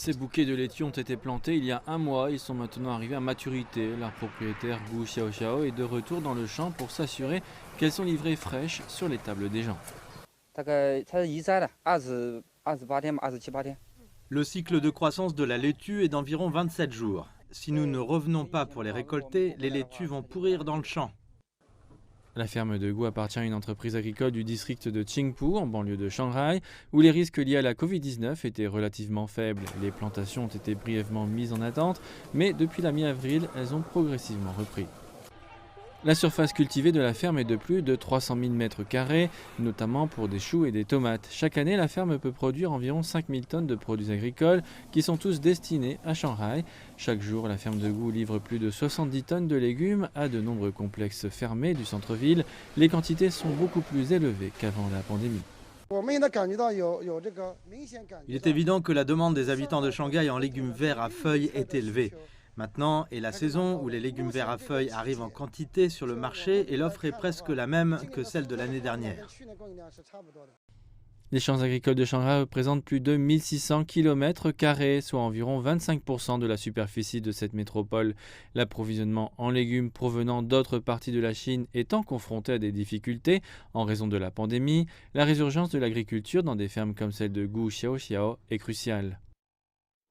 Ces bouquets de laitue ont été plantés il y a un mois. Ils sont maintenant arrivés à maturité. Leur propriétaire Gu Xiaoxiao est de retour dans le champ pour s'assurer qu'elles sont livrées fraîches sur les tables des gens. 大概它是移栽的，28天吧，27、28天。Le cycle de croissance de la laitue est d'environ 27 jours. Si nous ne revenons pas pour les récolter, les laitues vont pourrir dans le champ. La ferme de Gu appartient à une entreprise agricole du district de Qingpu, en banlieue de Shanghai, où les risques liés à la Covid-19 étaient relativement faibles. Les plantations ont été brièvement mises en attente, mais depuis la mi-avril, elles ont progressivement repris. La surface cultivée de la ferme est de plus de 300 000 m², notamment pour des choux et des tomates. Chaque année, la ferme peut produire environ 5 000 tonnes de produits agricoles qui sont tous destinés à Shanghai. Chaque jour, la ferme de Gu livre plus de 70 tonnes de légumes à de nombreux complexes fermés du centre-ville. Les quantités sont beaucoup plus élevées qu'avant la pandémie. Il est évident que la demande des habitants de Shanghai en légumes verts à feuilles est élevée. Maintenant est la saison où les légumes verts à feuilles arrivent en quantité sur le marché et l'offre est presque la même que celle de l'année dernière. Les champs agricoles de Shanghai représentent plus de 1600 km², soit environ 25% de la superficie de cette métropole. L'approvisionnement en légumes provenant d'autres parties de la Chine étant confronté à des difficultés en raison de la pandémie, la résurgence de l'agriculture dans des fermes comme celle de Gu Xiaoxiao est cruciale.